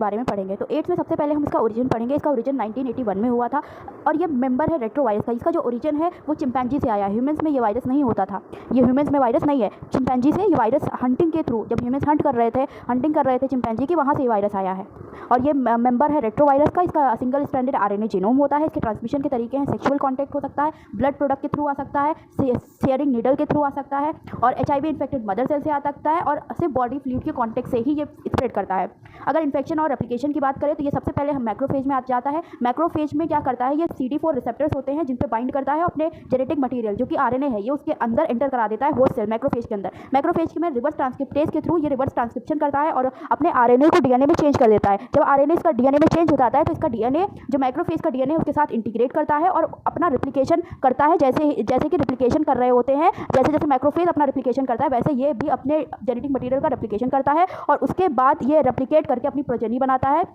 बारे में पढ़ेंगे। तो एड्स में सबसे पहले हम इसका ओरिजिन पढ़ेंगे। इसका ओरिजिन 1981 में हुआ था और ये मेंबर है रेट्रोवायरस का। इसका जो ओरिजिन है वो चिंपैंजी से आया है। ह्यूमंस में ये वायरस नहीं होता था, ये ह्यूमंस में वायरस नहीं है, चिंपैंजी से ये वायरस हंटिंग के थ्रू, जब ह्यूमंस हंटिंग कर रहे थे चिंपैंजी की, वहाँ से ये वायरस आया है और ये मेंबर है रेट्रोवायरस का। इसका सिंगल स्ट्रैंडेड आरएनए जीनोम होता है। इसके ट्रांसमिशन के तरीके हैं, सेक्सुअल कॉन्टैक्ट हो सकता है, ब्लड प्रोडक्ट के थ्रू आ सकता है, शेयरिंग नीडल के थ्रू आ सकता है और एचआईवी इन्फेक्टेड मदर सेल से आ सकता है और सिर्फ बॉडी फ्लूइड के कॉन्टैक्ट से ही ये स्प्रेड करता है। अगर इन्फेक्शन और एप्लीकेशन की बात करें तो ये सबसे पहले हम मैक्रोफेज में आ जाता है। मैक्रोफेज में क्या करता है, ये CD4 रिसेप्टर्स होते हैं जिन पे बाइंड करता है अपने जेनेटिक मटेरियल जो कि आरएनए है, ये उसके अंदर एंटर करा देता है होस्ट सेल मैक्रोफेज के अंदर। मैक्रोफेज में रिवर्स ट्रांसक्रिप्टेज के थ्रू ये रिवर्स ट्रांसक्रिप्शन करता है और अपने आरएनए को डीएनए में चेंज कर देता है। जब आरएनए इसका डीएनए में चेंज हो जाता है तो इसका डीएनए जो मैक्रोफेज का डीएनए उसके साथ इंटीग्रेट करता है और अपना रिप्लिकेशन करता है। जैसे कि रिप्लिकेशन कर रहे होते हैं, जैसे जैसे मैक्रोफेज अपना रिप्लिकेशन करता है वैसे ये भी अपने जेनेटिक मटेरियल का रिप्लिकेशन करता है और उसके बाद ये रेप्लिकेट करके अपनी प्रोजेनी बनाता है।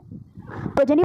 प्रोजेनी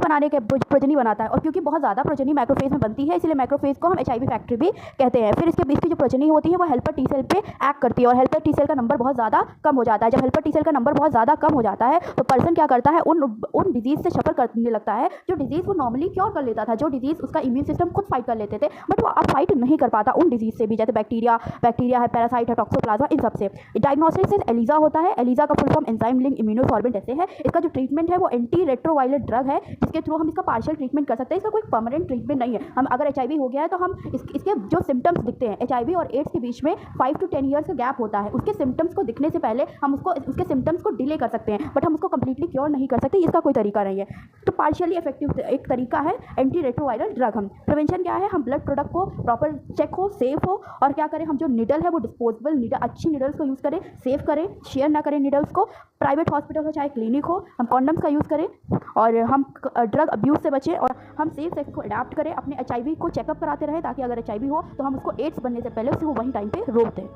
बनाता है और क्योंकि बहुत ज़्यादा प्रोजेनी मैक्रोफेज में बनती है इसलिए मैक्रोफेज को हम एचआईवी फैक्ट्री भी कहते हैं। फिर इसकी जो प्रोजेनी होती है वो हेल्पर टी सेल पे एक्ट करती है और हेल्पर टी सेल का नंबर बहुत ज़्यादा कम हो जाता है। जब हेल्पर टी सेल का नंबर बहुत ज़्यादा कम हो जाता है तो पर्सन क्या करता है, उन डिजीज़ से सफ़र करने लगता है जो डिजीज़ वो नॉर्मली क्योर कर लेता था, जो डिजीज़ उसका इम्यून सिस्टम खुद फाइट कर लेते थे, बट वो अब फाइट नहीं कर पाता उन डिजीज़ से भी, जैसे बैक्टीरिया है, पैरासाइट है, टॉक्सोप्लाज्मा, इन सब से। डायग्नोस्टिक से एलिजा होता है। एलिजा का full form enzyme link immunosorbent ऐसे है। इसका जो ट्रीटमेंट है वो एंटी रेट्रोवायलेट ड्रग है जिसके थ्रू हम इसका पार्शियल ट्रीटमेंट कर सकते हैं। इसका कोई परमानेंट ट्रीटमेंट नहीं है। हम अगर एचआईवी हो गया है तो हम इसके जो सिम्टम्स दिखते हैं, एचआईवी और एड्स के बीच में 5 to 10 ईयर्स का गैप होता है, उसके सिम्टम्स को दिखने से पहले हम उसके सिम्टम्स को डिले कर सकते हैं, बट हम उसको कंप्लीटली क्योर नहीं कर सकते, इसका कोई तरीका नहीं है। तो पार्शियली इफेक्टिव एक तरीका है एंटी रेट्रोवायरल ड्रग। हम प्रिवेंशन क्या है, हम ब्लड प्रोडक्ट को प्रॉपर चेक हो, सेफ हो और क्या करें, हम जो नीडल है वो डिस्पोजेबल नीडल, अच्छी नीडल्स को यूज़ करें, सेव करें, शेयर ना करें नीडल्स को। प्राइवेट हॉस्पिटल हो चाहे क्लिनिक हो, हम कॉन्डम्स का यूज़ करें और हम ड्रग अब्यूज़ से बचें और हम सेफ सेक्स को अडॉप्ट करें। अपने एचआईवी को चेकअप कराते रहें ताकि अगर एचआईवी हो तो हम उसको एड्स बनने से पहले उसको वही टाइम पे रोक दें।